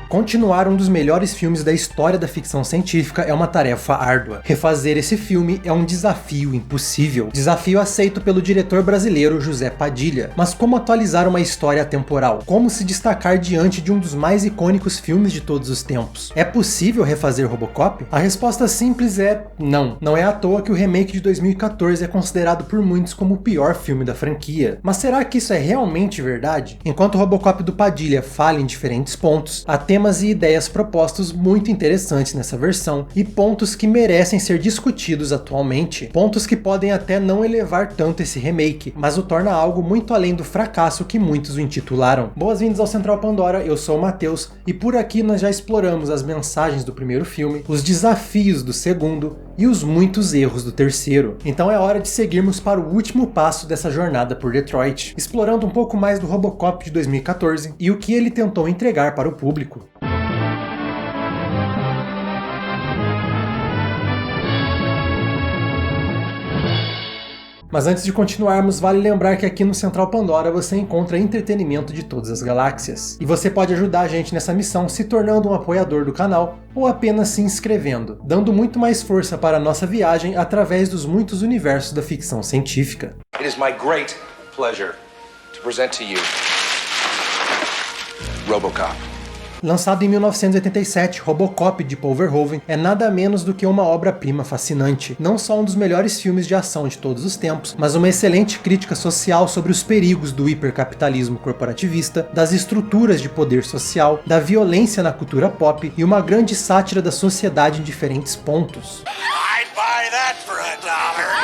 Continuar um dos melhores filmes da história da ficção científica é uma tarefa árdua. Refazer esse filme é um desafio impossível. Desafio aceito pelo diretor brasileiro José Padilha. Mas como atualizar uma história atemporal? Como se destacar diante de um dos mais icônicos filmes de todos os tempos? É possível refazer Robocop? A resposta simples é não. Não é à toa que o remake de 2014 é considerado por muitos como o pior filme da franquia. Mas será que isso é realmente verdade? Enquanto o Robocop do Padilha falha em diferentes pontos, há temas e ideias propostos muito interessantes nessa versão e pontos que merecem ser discutidos atualmente. Pontos que podem até não elevar tanto esse remake, mas o torna algo muito além do fracasso que muitos o intitularam. Boas-vindas ao Central Pandora, eu sou o Matheus e por aqui nós já exploramos as mensagens do primeiro filme, os desafios do segundo e os muitos erros do terceiro. Então é hora de seguirmos para o último passo dessa jornada por Detroit, explorando um pouco mais do Robocop de 2014 e o que ele tentou entregar para o público. Mas antes de continuarmos, vale lembrar que aqui no Central Pandora você encontra entretenimento de todas as galáxias. E você pode ajudar a gente nessa missão se tornando um apoiador do canal ou apenas se inscrevendo, dando muito mais força para a nossa viagem através dos muitos universos da ficção científica. It is my great pleasure to present to you Robocop. Lançado em 1987, Robocop de Paul Verhoeven é nada menos do que uma obra-prima fascinante. Não só um dos melhores filmes de ação de todos os tempos, mas uma excelente crítica social sobre os perigos do hipercapitalismo corporativista, das estruturas de poder social, da violência na cultura pop e uma grande sátira da sociedade em diferentes pontos.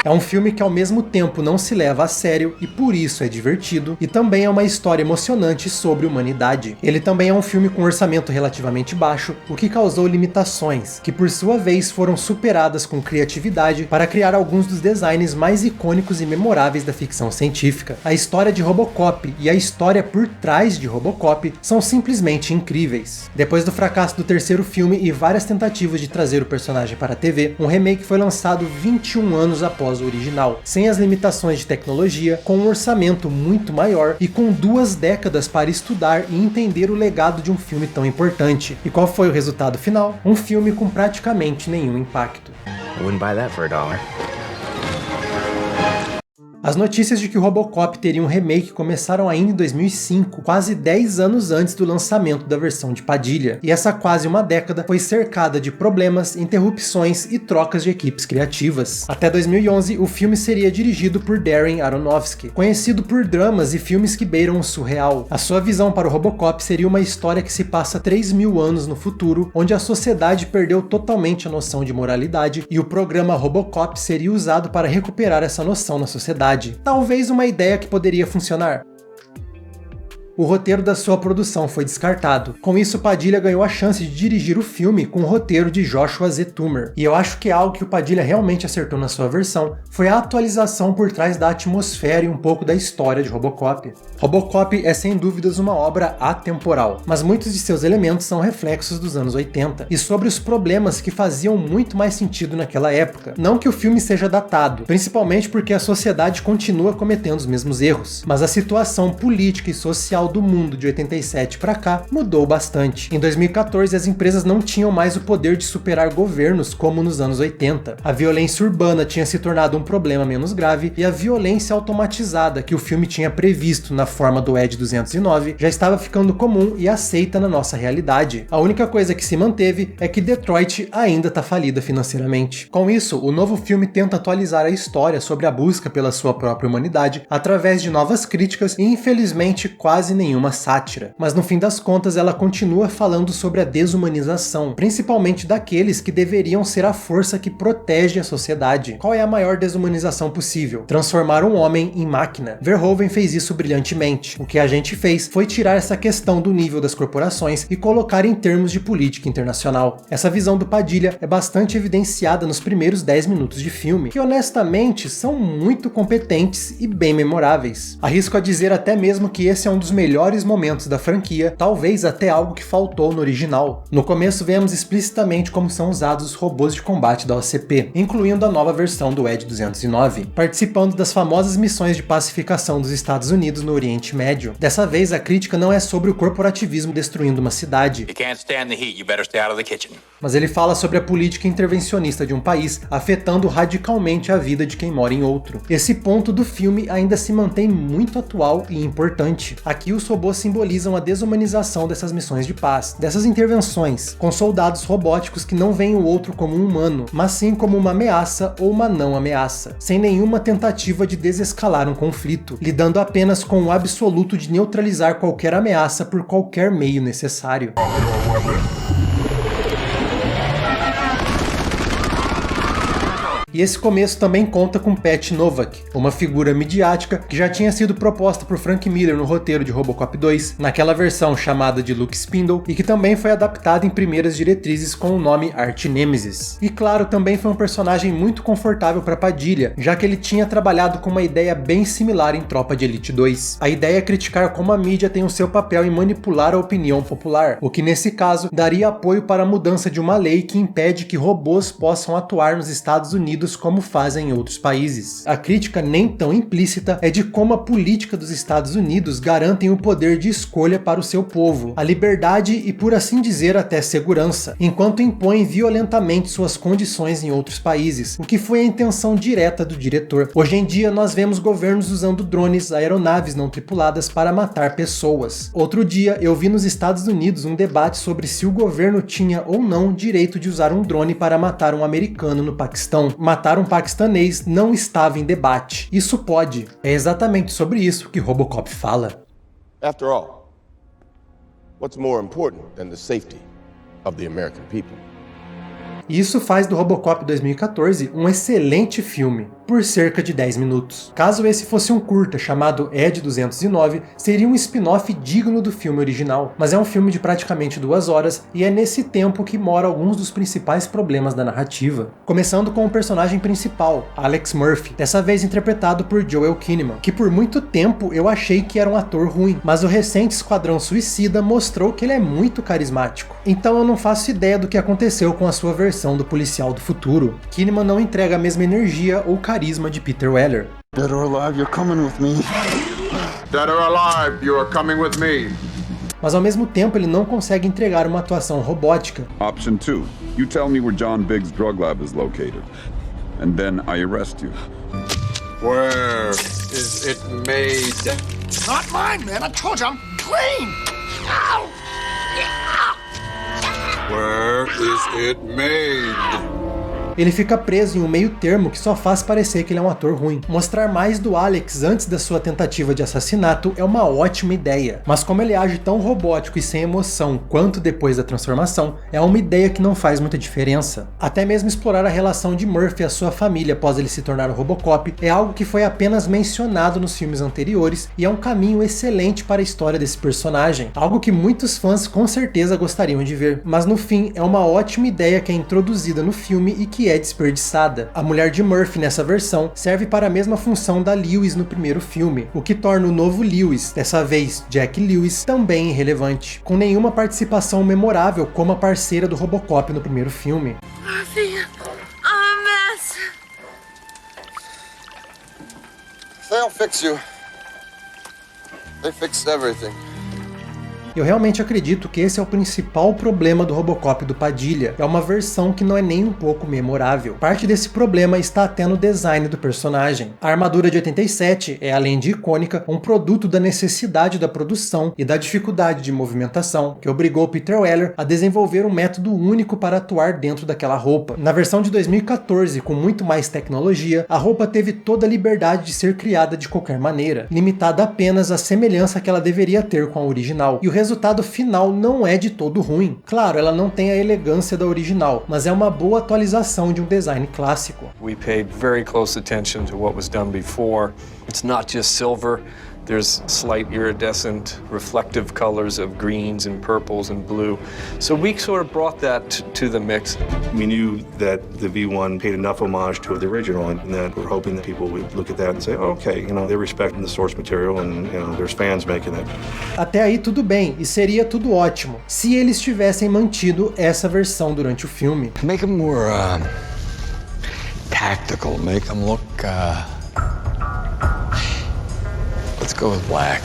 É um filme que ao mesmo tempo não se leva a sério e por isso é divertido, e também é uma história emocionante sobre humanidade. Ele também é um filme com orçamento relativamente baixo, o que causou limitações, que por sua vez foram superadas com criatividade para criar alguns dos designs mais icônicos e memoráveis da ficção científica. A história de Robocop e a história por trás de Robocop são simplesmente incríveis. Depois do fracasso do terceiro filme e várias tentativas de trazer o personagem para a TV, um remake foi lançado 21 anos após o original, sem as limitações de tecnologia, com um orçamento muito maior e com 2 décadas para estudar e entender o legado de um filme tão importante. E qual foi o resultado final? Um filme com praticamente nenhum impacto. I wouldn't buy that for $1. As notícias de que o Robocop teria um remake começaram ainda em 2005, quase 10 anos antes do lançamento da versão de Padilha, e essa quase uma década foi cercada de problemas, interrupções e trocas de equipes criativas. Até 2011, o filme seria dirigido por Darren Aronofsky, conhecido por dramas e filmes que beiram o surreal. A sua visão para o Robocop seria uma história que se passa 3.000 anos no futuro, onde a sociedade perdeu totalmente a noção de moralidade, e o programa Robocop seria usado para recuperar essa noção na sociedade. Talvez uma ideia que poderia funcionar. O roteiro da sua produção foi descartado. Com isso, Padilha ganhou a chance de dirigir o filme com o roteiro de Joshua Z. Toomer. E eu acho que algo que o Padilha realmente acertou na sua versão foi a atualização por trás da atmosfera e um pouco da história de Robocop. Robocop é sem dúvidas uma obra atemporal, mas muitos de seus elementos são reflexos dos anos 80 e sobre os problemas que faziam muito mais sentido naquela época. Não que o filme seja datado, principalmente porque a sociedade continua cometendo os mesmos erros, mas a situação política e social do mundo de 87 para cá mudou bastante. Em 2014, as empresas não tinham mais o poder de superar governos como nos anos 80. A violência urbana tinha se tornado um problema menos grave e a violência automatizada que o filme tinha previsto na forma do Ed 209 já estava ficando comum e aceita na nossa realidade. A única coisa que se manteve é que Detroit ainda está falida financeiramente. Com isso, o novo filme tenta atualizar a história sobre a busca pela sua própria humanidade através de novas críticas e infelizmente quase nenhuma sátira, mas no fim das contas ela continua falando sobre a desumanização, principalmente daqueles que deveriam ser a força que protege a sociedade. Qual é a maior desumanização possível? Transformar um homem em máquina. Verhoeven fez isso brilhantemente. O que a gente fez foi tirar essa questão do nível das corporações e colocar em termos de política internacional. Essa visão do Padilha é bastante evidenciada nos primeiros 10 minutos de filme, que honestamente são muito competentes e bem memoráveis. Arrisco a dizer até mesmo que esse é um dos melhores melhores momentos da franquia, talvez até algo que faltou no original. No começo vemos explicitamente como são usados os robôs de combate da OCP, incluindo a nova versão do Ed 209, participando das famosas missões de pacificação dos Estados Unidos no Oriente Médio. Dessa vez a crítica não é sobre o corporativismo destruindo uma cidade, mas ele fala sobre a política intervencionista de um país afetando radicalmente a vida de quem mora em outro. Esse ponto do filme ainda se mantém muito atual e importante. Aqui os robôs simbolizam a desumanização dessas missões de paz, dessas intervenções, com soldados robóticos que não veem o outro como um humano, mas sim como uma ameaça ou uma não ameaça, sem nenhuma tentativa de desescalar um conflito, lidando apenas com o absoluto de neutralizar qualquer ameaça por qualquer meio necessário. E esse começo também conta com Pat Novak, uma figura midiática que já tinha sido proposta por Frank Miller no roteiro de Robocop 2, naquela versão chamada de Luke Spindle, e que também foi adaptada em primeiras diretrizes com o nome Arch-Nemesis. E claro, também foi um personagem muito confortável para Padilha, já que ele tinha trabalhado com uma ideia bem similar em Tropa de Elite 2. A ideia é criticar como a mídia tem o seu papel em manipular a opinião popular, o que nesse caso daria apoio para a mudança de uma lei que impede que robôs possam atuar nos Estados Unidos como fazem em outros países. A crítica nem tão implícita é de como a política dos Estados Unidos garantem o poder de escolha para o seu povo, a liberdade e, por assim dizer, até segurança, enquanto impõem violentamente suas condições em outros países, o que foi a intenção direta do diretor. Hoje em dia nós vemos governos usando drones, aeronaves não tripuladas para matar pessoas. Outro dia eu vi nos Estados Unidos um debate sobre se o governo tinha ou não direito de usar um drone para matar um americano no Paquistão. Matar um paquistanês não estava em debate. Isso pode. É exatamente sobre isso que Robocop fala. After all, what's more important than the safety of the American people? E isso faz do Robocop 2014 um excelente filme, por cerca de 10 minutos. Caso esse fosse um curta chamado Ed 209, seria um spin-off digno do filme original, mas é um filme de praticamente 2 horas e é nesse tempo que mora alguns dos principais problemas da narrativa. Começando com o personagem principal, Alex Murphy, dessa vez interpretado por Joel Kinnaman, que por muito tempo eu achei que era um ator ruim, mas o recente Esquadrão Suicida mostrou que ele é muito carismático. Então eu não faço ideia do que aconteceu com a sua versão do policial do futuro. Kinnaman não entrega a mesma energia ou carisma de Peter Weller. Dead or alive, you're coming with me. Dead or alive, you are coming with me. Mas ao mesmo tempo ele não consegue entregar uma atuação robótica. Option 2. You tell me where John Biggs' drug lab is located. And then I arrest you. Where is it made? Not mine, man. I told you I'm clean. Ow! Where is it made? Ele fica preso em um meio termo que só faz parecer que ele é um ator ruim. Mostrar mais do Alex antes da sua tentativa de assassinato é uma ótima ideia, mas como ele age tão robótico e sem emoção quanto depois da transformação, é uma ideia que não faz muita diferença. Até mesmo explorar a relação de Murphy e a sua família após ele se tornar o Robocop é algo que foi apenas mencionado nos filmes anteriores e é um caminho excelente para a história desse personagem, algo que muitos fãs com certeza gostariam de ver, mas no fim é uma ótima ideia que é introduzida no filme e que é desperdiçada. A mulher de Murphy nessa versão serve para a mesma função da Lewis no primeiro filme, o que torna o novo Lewis, dessa vez Jack Lewis, também irrelevante, com nenhuma participação memorável como a parceira do Robocop no primeiro filme. Murphy, I'm a mess. They'll fix you. They fixed everything. Eu realmente acredito que esse é o principal problema do Robocop do Padilha. É uma versão que não é nem um pouco memorável. Parte desse problema está até no design do personagem. A armadura de 87 é, além de icônica, um produto da necessidade da produção e da dificuldade de movimentação, que obrigou Peter Weller a desenvolver um método único para atuar dentro daquela roupa. Na versão de 2014, com muito mais tecnologia, a roupa teve toda a liberdade de ser criada de qualquer maneira, limitada apenas à semelhança que ela deveria ter com a original. E o resultado final não é de todo ruim. Claro, ela não tem a elegância da original, mas é uma boa atualização de um design clássico. We paid very close attention to what was done before. It's not just silver, There's slight iridescent reflective colors of greens and purples and blue. So we sort of brought that to the mix. We knew that the V1 paid enough homage to the original, and that we're hoping that people would look at that and say, oh, okay, they're respecting the source material and, there's fans making it. Até aí tudo bem, e seria tudo ótimo, se eles tivessem mantido essa versão durante o filme. Make them more, tactical, make them look, let's go with black.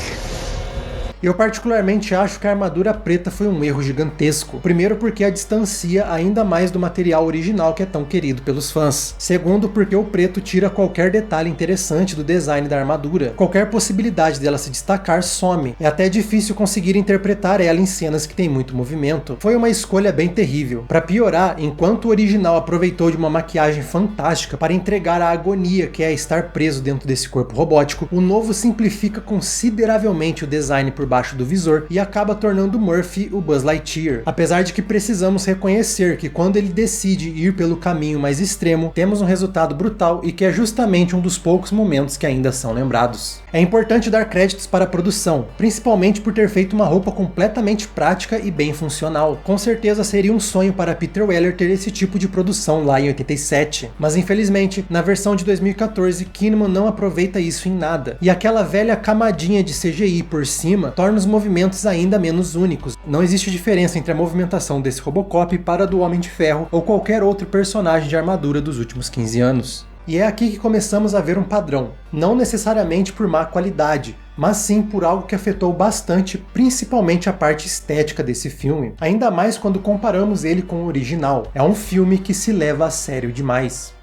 Eu particularmente acho que a armadura preta foi um erro gigantesco. Primeiro porque a distancia ainda mais do material original que é tão querido pelos fãs. Segundo porque o preto tira qualquer detalhe interessante do design da armadura. Qualquer possibilidade dela se destacar some. É até difícil conseguir interpretar ela em cenas que tem muito movimento. Foi uma escolha bem terrível. Para piorar, enquanto o original aproveitou de uma maquiagem fantástica para entregar a agonia que é estar preso dentro desse corpo robótico, o novo simplifica consideravelmente o design por baixo do visor e acaba tornando Murphy o Buzz Lightyear. Apesar de que precisamos reconhecer que quando ele decide ir pelo caminho mais extremo, temos um resultado brutal e que é justamente um dos poucos momentos que ainda são lembrados. É importante dar créditos para a produção, principalmente por ter feito uma roupa completamente prática e bem funcional. Com certeza seria um sonho para Peter Weller ter esse tipo de produção lá em 87, mas infelizmente, na versão de 2014, Kinnaman não aproveita isso em nada, e aquela velha camadinha de CGI por cima torna os movimentos ainda menos únicos. Não existe diferença entre a movimentação desse Robocop para a do Homem de Ferro ou qualquer outro personagem de armadura dos últimos 15 anos. E é aqui que começamos a ver um padrão, não necessariamente por má qualidade, mas sim por algo que afetou bastante, principalmente a parte estética desse filme, ainda mais quando comparamos ele com o original. É um filme que se leva a sério demais.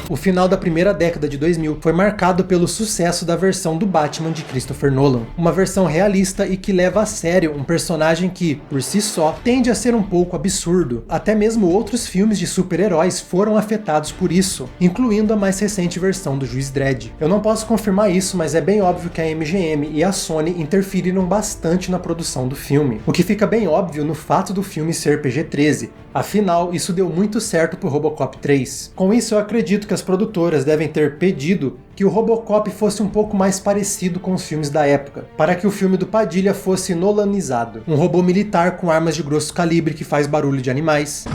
O final da primeira década de 2000 foi marcado pelo sucesso da versão do Batman de Christopher Nolan, uma versão realista e que leva a sério um personagem que, por si só, tende a ser um pouco absurdo. Até mesmo outros filmes de super-heróis foram afetados por isso, incluindo a mais recente versão do Juiz Dredd. Eu não posso confirmar isso, mas é bem óbvio que a MGM e a Sony interferiram bastante na produção do filme, o que fica bem óbvio no fato do filme ser PG-13. Afinal, isso deu muito certo pro Robocop 3. Com isso, eu acredito que as produtoras devem ter pedido que o Robocop fosse um pouco mais parecido com os filmes da época, para que o filme do Padilha fosse nolanizado. Um robô militar com armas de grosso calibre que faz barulho de animais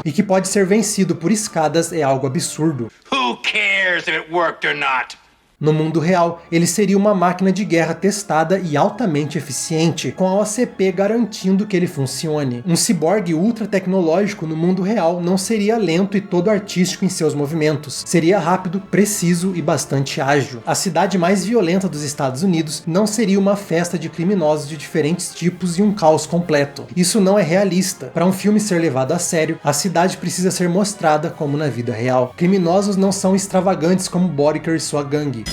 e que pode ser vencido por escadas é algo absurdo. Who cares if it worked or not? No mundo real, ele seria uma máquina de guerra testada e altamente eficiente, com a OCP garantindo que ele funcione. Um ciborgue ultra tecnológico no mundo real não seria lento e todo artístico em seus movimentos. Seria rápido, preciso e bastante ágil. A cidade mais violenta dos Estados Unidos não seria uma festa de criminosos de diferentes tipos e um caos completo. Isso não é realista. Para um filme ser levado a sério, a cidade precisa ser mostrada como na vida real. Criminosos não são extravagantes como Boddicker e sua gangue.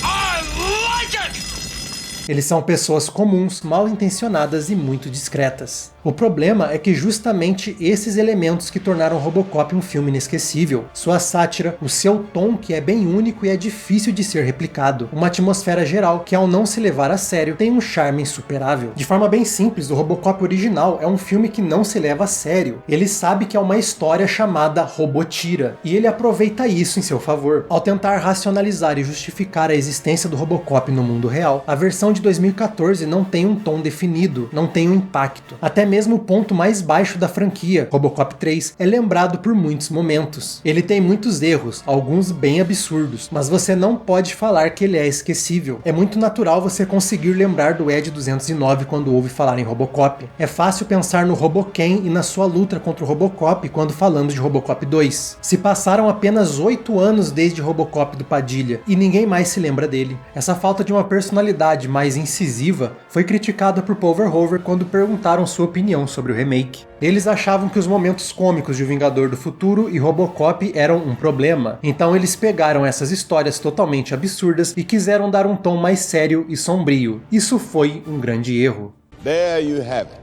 Eles são pessoas comuns, mal intencionadas e muito discretas. O problema é que justamente esses elementos que tornaram Robocop um filme inesquecível. Sua sátira, o seu tom que é bem único e é difícil de ser replicado. Uma atmosfera geral que, ao não se levar a sério, tem um charme insuperável. De forma bem simples, o Robocop original é um filme que não se leva a sério. Ele sabe que é uma história chamada Robotira, e ele aproveita isso em seu favor. Ao tentar racionalizar e justificar a existência do Robocop no mundo real, a versão de 2014 não tem um tom definido, não tem um impacto. Até mesmo o ponto mais baixo da franquia, Robocop 3, é lembrado por muitos momentos. Ele tem muitos erros, alguns bem absurdos, mas você não pode falar que ele é esquecível. É muito natural você conseguir lembrar do Ed 209 quando ouve falar em Robocop. É fácil pensar no Roboken e na sua luta contra o Robocop quando falamos de Robocop 2. Se passaram apenas 8 anos desde Robocop do Padilha, e ninguém mais se lembra dele. Essa falta de uma personalidade mais incisiva foi criticada por Paul Verhoeven quando perguntaram sua opinião sobre o remake. Eles achavam que os momentos cômicos de O Vingador do Futuro e Robocop eram um problema, então eles pegaram essas histórias totalmente absurdas e quiseram dar um tom mais sério e sombrio. Isso foi um grande erro. There you have it.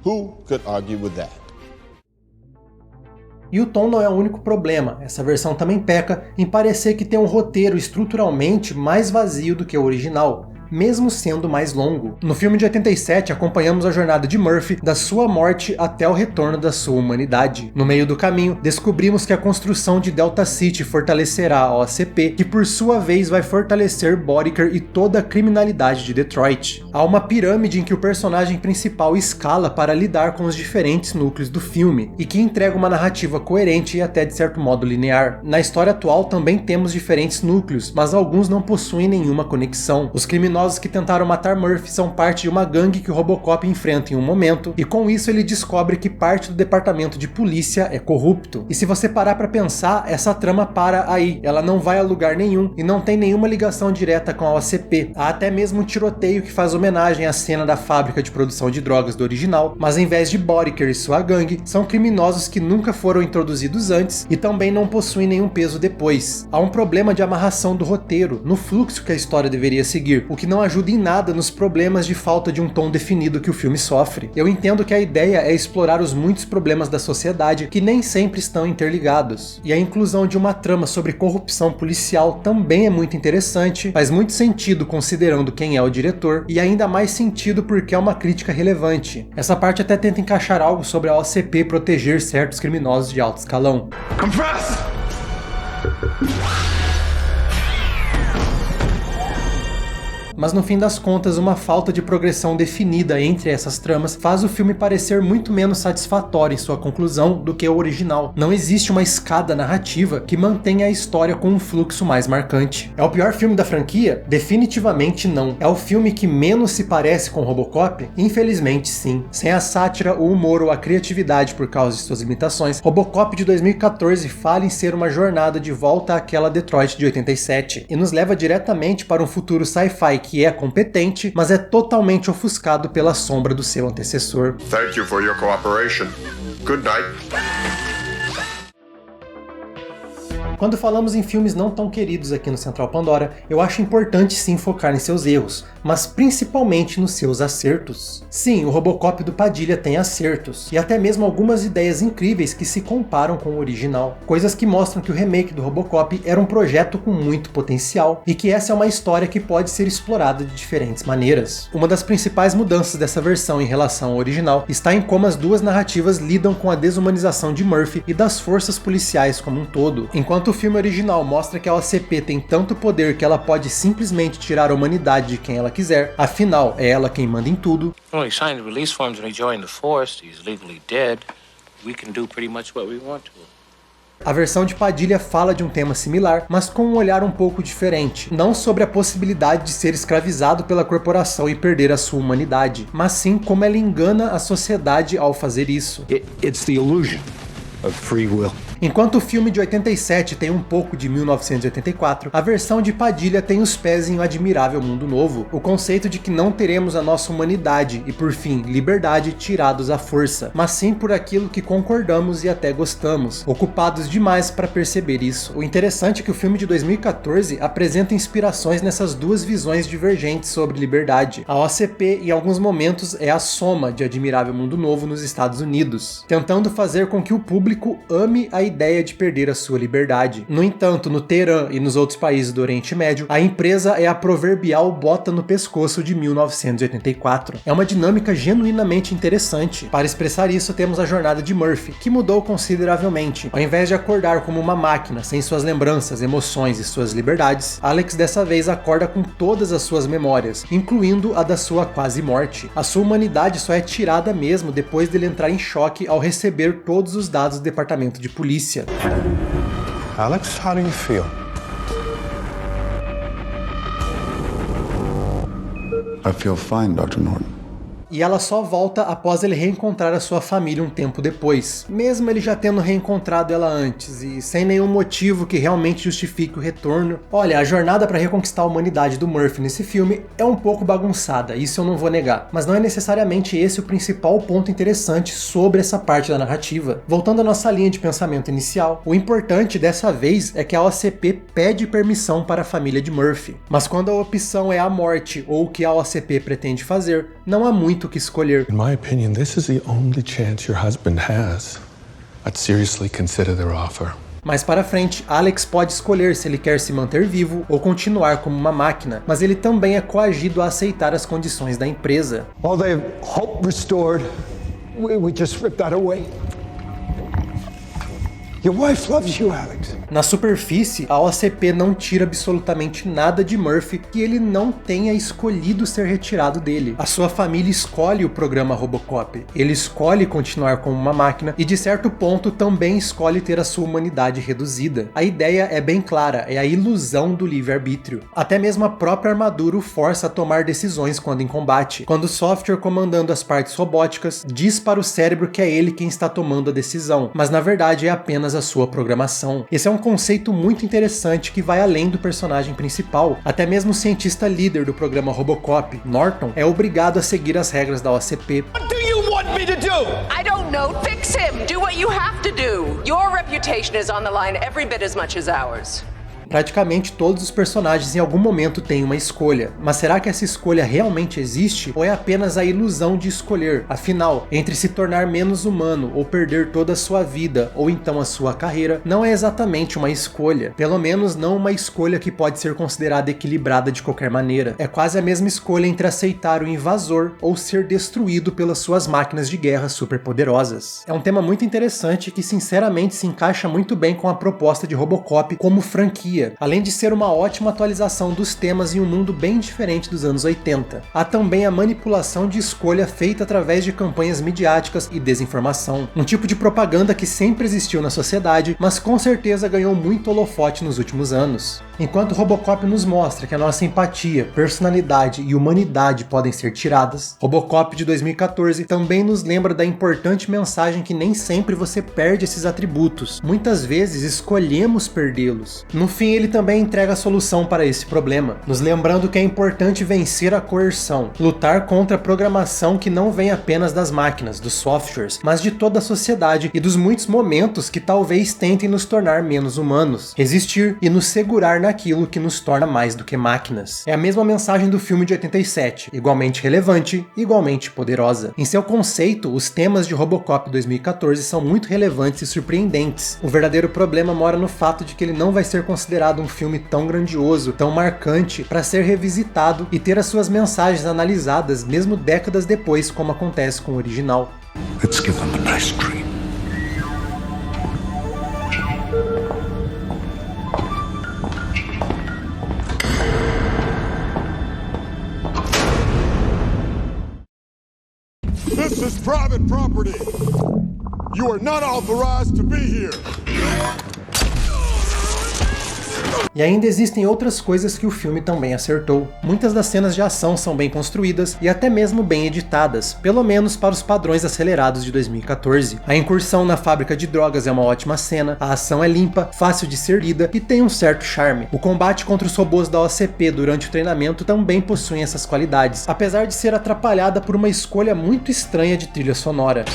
Who could argue with that? E o tom não é o único problema, essa versão também peca em parecer que tem um roteiro estruturalmente mais vazio do que o original. mesmo sendo mais longo. No filme de 87, acompanhamos a jornada de Murphy da sua morte até o retorno da sua humanidade. No meio do caminho, descobrimos que a construção de Delta City fortalecerá a OCP, que por sua vez vai fortalecer Boddicker e toda a criminalidade de Detroit. Há uma pirâmide em que o personagem principal escala para lidar com os diferentes núcleos do filme, e que entrega uma narrativa coerente e até de certo modo linear. Na história atual também temos diferentes núcleos, mas alguns não possuem nenhuma conexão. Os criminosos que tentaram matar Murphy são parte de uma gangue que o Robocop enfrenta em um momento, e com isso ele descobre que parte do departamento de polícia é corrupto. E se você parar pra pensar, essa trama para aí. Ela não vai a lugar nenhum e não tem nenhuma ligação direta com a OCP. Há até mesmo um tiroteio que faz homenagem à cena da fábrica de produção de drogas do original, mas em vez de Boddicker e sua gangue, são criminosos que nunca foram introduzidos antes e também não possuem nenhum peso depois. Há um problema de amarração do roteiro, no fluxo que a história deveria seguir, o que não ajuda em nada nos problemas de falta de um tom definido que o filme sofre. Eu entendo que a ideia é explorar os muitos problemas da sociedade que nem sempre estão interligados, e a inclusão de uma trama sobre corrupção policial também é muito interessante, faz muito sentido considerando quem é o diretor, e ainda mais sentido porque é uma crítica relevante. Essa parte até tenta encaixar algo sobre a OCP proteger certos criminosos de alto escalão. Compress! Mas no fim das contas, uma falta de progressão definida entre essas tramas faz o filme parecer muito menos satisfatório em sua conclusão do que o original. Não existe uma escada narrativa que mantenha a história com um fluxo mais marcante. É o pior filme da franquia? Definitivamente não. É o filme que menos se parece com Robocop? Infelizmente sim. Sem a sátira, o humor ou a criatividade por causa de suas limitações, Robocop de 2014 fala em ser uma jornada de volta àquela Detroit de 87 e nos leva diretamente para um futuro sci-fi que é competente, mas é totalmente ofuscado pela sombra do seu antecessor. Thank you for your cooperation. Good night. Quando falamos em filmes não tão queridos aqui no Central Pandora, eu acho importante sim focar em seus erros, mas principalmente nos seus acertos. Sim, o Robocop do Padilha tem acertos, e até mesmo algumas ideias incríveis que se comparam com o original. Coisas que mostram que o remake do Robocop era um projeto com muito potencial, e que essa é uma história que pode ser explorada de diferentes maneiras. Uma das principais mudanças dessa versão em relação ao original está em como as duas narrativas lidam com a desumanização de Murphy e das forças policiais como um todo. Enquanto o filme original mostra que a OCP tem tanto poder que ela pode simplesmente tirar a humanidade de quem ela quiser, afinal, é ela quem manda em tudo. Well, he signed the release forms when he joined the force. He's legally dead. We can do pretty much what we want to. A versão de Padilha fala de um tema similar, mas com um olhar um pouco diferente. Não sobre a possibilidade de ser escravizado pela corporação e perder a sua humanidade, mas sim como ela engana a sociedade ao fazer isso. It's the illusion of free will. Enquanto o filme de 87 tem um pouco de 1984, a versão de Padilha tem os pés em um admirável mundo novo, o conceito de que não teremos a nossa humanidade e, por fim, liberdade tirados à força, mas sim por aquilo que concordamos e até gostamos, ocupados demais para perceber isso. O interessante é que o filme de 2014 apresenta inspirações nessas duas visões divergentes sobre liberdade. A OCP, em alguns momentos, é a soma de Admirável Mundo Novo nos Estados Unidos, tentando fazer com que o público ame a ideia de perder a sua liberdade. No entanto, no Teherã e nos outros países do Oriente Médio, a empresa é a proverbial bota no pescoço de 1984. É uma dinâmica genuinamente interessante. Para expressar isso, temos a jornada de Murphy, que mudou consideravelmente. Ao invés de acordar como uma máquina, sem suas lembranças, emoções e suas liberdades, Alex dessa vez acorda com todas as suas memórias, incluindo a da sua quase morte. A sua humanidade só é tirada mesmo depois dele entrar em choque ao receber todos os dados do departamento de polícia. Alex, how do you feel? I feel fine, Dr. Norton. E ela só volta após ele reencontrar a sua família um tempo depois, mesmo ele já tendo reencontrado ela antes e sem nenhum motivo que realmente justifique o retorno. Olha, a jornada para reconquistar a humanidade do Murphy nesse filme é um pouco bagunçada, isso eu não vou negar, mas não é necessariamente esse o principal ponto interessante sobre essa parte da narrativa. Voltando à nossa linha de pensamento inicial, o importante dessa vez é que a OCP pede permissão para a família de Murphy, mas quando a opção é a morte ou o que a OCP pretende fazer, não há muito o que escolher. In my opinion, this is the only chance your husband has. I'd seriously consider their offer. Mais para frente, Alex pode escolher se ele quer se manter vivo ou continuar como uma máquina, mas ele também é coagido a aceitar as condições da empresa. All they have hope restored, we just ripped that away. Your wife loves you, Alex. Na superfície, a OCP não tira absolutamente nada de Murphy que ele não tenha escolhido ser retirado dele. A sua família escolhe o programa Robocop, ele escolhe continuar como uma máquina e de certo ponto também escolhe ter a sua humanidade reduzida. A ideia é bem clara, é a ilusão do livre-arbítrio. Até mesmo a própria armadura o força a tomar decisões quando em combate, quando o software comandando as partes robóticas diz para o cérebro que é ele quem está tomando a decisão, mas na verdade é apenas a sua programação. Esse é um conceito muito interessante que vai além do personagem principal. Até mesmo o cientista líder do programa Robocop, Norton, é obrigado a seguir as regras da OCP. What do you want me to do? I don't know. Fix him. Do what you have to do. Your reputation is on the line every bit as much as ours. Praticamente todos os personagens em algum momento têm uma escolha, mas será que essa escolha realmente existe ou é apenas a ilusão de escolher? Afinal, entre se tornar menos humano ou perder toda a sua vida ou então a sua carreira, não é exatamente uma escolha, pelo menos não uma escolha que pode ser considerada equilibrada de qualquer maneira. É quase a mesma escolha entre aceitar o invasor ou ser destruído pelas suas máquinas de guerra superpoderosas. É um tema muito interessante que sinceramente se encaixa muito bem com a proposta de Robocop como franquia, além de ser uma ótima atualização dos temas em um mundo bem diferente dos anos 80. Há também a manipulação de escolha feita através de campanhas midiáticas e desinformação, um tipo de propaganda que sempre existiu na sociedade, mas com certeza ganhou muito holofote nos últimos anos. Enquanto Robocop nos mostra que a nossa empatia, personalidade e humanidade podem ser tiradas, Robocop de 2014 também nos lembra da importante mensagem que nem sempre você perde esses atributos, muitas vezes escolhemos perdê-los. No fim, ele também entrega a solução para esse problema, nos lembrando que é importante vencer a coerção, lutar contra a programação que não vem apenas das máquinas, dos softwares, mas de toda a sociedade e dos muitos momentos que talvez tentem nos tornar menos humanos, resistir e nos segurar naquilo que nos torna mais do que máquinas. É a mesma mensagem do filme de 87, igualmente relevante, igualmente poderosa. Em seu conceito, os temas de Robocop 2014 são muito relevantes e surpreendentes. O verdadeiro problema mora no fato de que ele não vai ser considerado um filme tão grandioso, tão marcante, para ser revisitado e ter as suas mensagens analisadas mesmo décadas depois, como acontece com o original. Let's give them a nice dream. This is private property. You are not authorized to be here. E ainda existem outras coisas que o filme também acertou. Muitas das cenas de ação são bem construídas e até mesmo bem editadas, pelo menos para os padrões acelerados de 2014. A incursão na fábrica de drogas é uma ótima cena, a ação é limpa, fácil de ser lida e tem um certo charme. O combate contra os robôs da OCP durante o treinamento também possui essas qualidades, apesar de ser atrapalhada por uma escolha muito estranha de trilha sonora.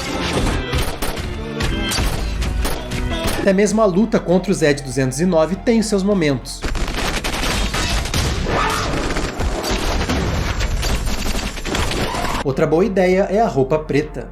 Até mesmo a luta contra o Z-209 tem os seus momentos. Outra boa ideia é a roupa preta.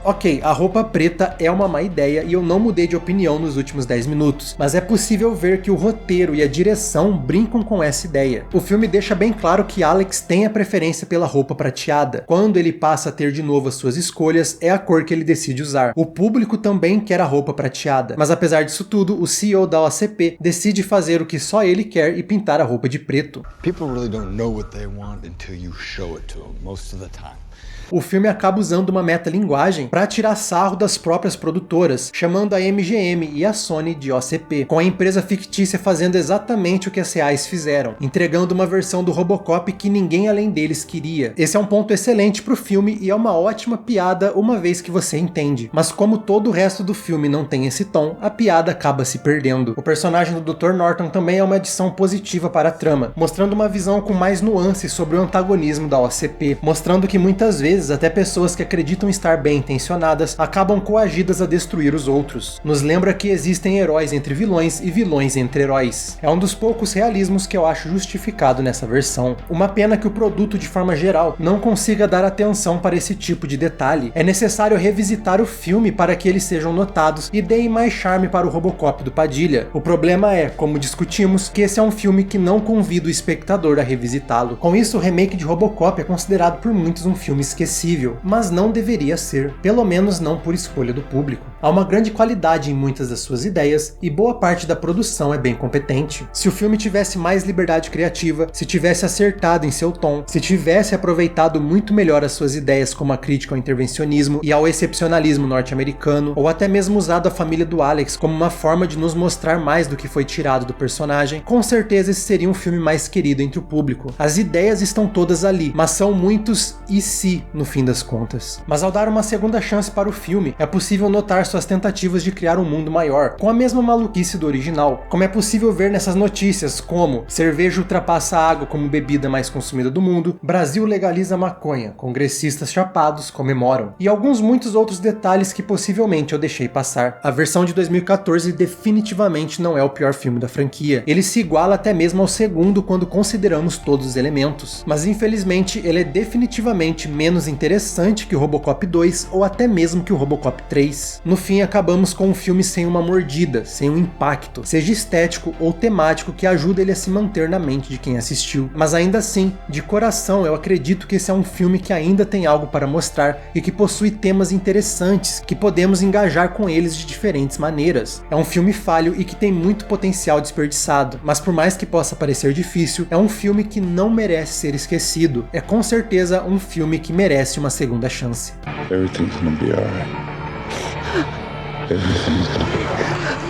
Ok, a roupa preta é uma má ideia e eu não mudei de opinião nos últimos 10 minutos, mas é possível ver que o roteiro e a direção brincam com essa ideia. O filme deixa bem claro que Alex tem a preferência pela roupa prateada. Quando ele passa a ter de novo as suas escolhas, é a cor que ele decide usar. O público também quer a roupa prateada, mas apesar disso tudo, o CEO da OCP decide fazer o que só ele quer e pintar a roupa de preto. People really don't know what they want until you show it to them, most of the time. O filme acaba usando uma metalinguagem para tirar sarro das próprias produtoras, chamando a MGM e a Sony de OCP, com a empresa fictícia fazendo exatamente o que as reais fizeram, entregando uma versão do Robocop que ninguém além deles queria. Esse é um ponto excelente pro filme e é uma ótima piada uma vez que você entende, mas como todo o resto do filme não tem esse tom, a piada acaba se perdendo. O personagem do Dr. Norton também é uma adição positiva para a trama, mostrando uma visão com mais nuances sobre o antagonismo da OCP, mostrando que muitas vezes até pessoas que acreditam estar bem mencionadas acabam coagidas a destruir os outros. Nos lembra que existem heróis entre vilões e vilões entre heróis. É um dos poucos realismos que eu acho justificado nessa versão. Uma pena que o produto, de forma geral, não consiga dar atenção para esse tipo de detalhe. É necessário revisitar o filme para que eles sejam notados e deem mais charme para o Robocop do Padilha. O problema é, como discutimos, que esse é um filme que não convida o espectador a revisitá-lo. Com isso, o remake de Robocop é considerado por muitos um filme esquecível, mas não deveria ser, pelo menos não por escolha do público. Há uma grande qualidade em muitas das suas ideias e boa parte da produção é bem competente. Se o filme tivesse mais liberdade criativa, se tivesse acertado em seu tom, se tivesse aproveitado muito melhor as suas ideias como a crítica ao intervencionismo e ao excepcionalismo norte-americano, ou até mesmo usado a família do Alex como uma forma de nos mostrar mais do que foi tirado do personagem, com certeza esse seria um filme mais querido entre o público. As ideias estão todas ali, mas são muitos e se no fim das contas. Mas ao dar uma segunda chance para o filme, é possível notar suas tentativas de criar um mundo maior, com a mesma maluquice do original, como é possível ver nessas notícias como cerveja ultrapassa a água como bebida mais consumida do mundo, Brasil legaliza maconha, congressistas chapados comemoram, e alguns muitos outros detalhes que possivelmente eu deixei passar. A versão de 2014 definitivamente não é o pior filme da franquia, ele se iguala até mesmo ao segundo quando consideramos todos os elementos, mas infelizmente ele é definitivamente menos interessante que o Robocop 2 ou até mesmo que o Robocop 3. No fim, acabamos com um filme sem uma mordida, sem um impacto, seja estético ou temático que ajuda ele a se manter na mente de quem assistiu. Mas ainda assim, de coração, eu acredito que esse é um filme que ainda tem algo para mostrar e que possui temas interessantes, que podemos engajar com eles de diferentes maneiras. É um filme falho e que tem muito potencial desperdiçado, mas por mais que possa parecer difícil, é um filme que não merece ser esquecido. É com certeza um filme que merece uma segunda chance. Everything's gonna be alright. Everything's gonna be alright.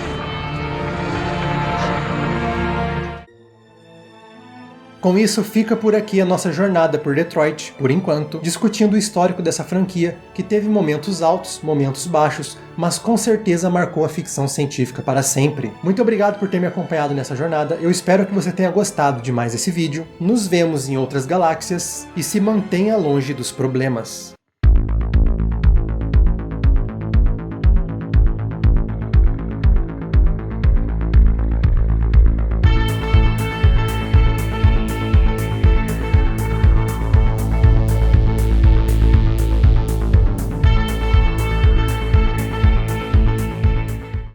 Com isso, fica por aqui a nossa jornada por Detroit, por enquanto, discutindo o histórico dessa franquia, que teve momentos altos, momentos baixos, mas com certeza marcou a ficção científica para sempre. Muito obrigado por ter me acompanhado nessa jornada, eu espero que você tenha gostado de mais esse vídeo, nos vemos em outras galáxias e se mantenha longe dos problemas.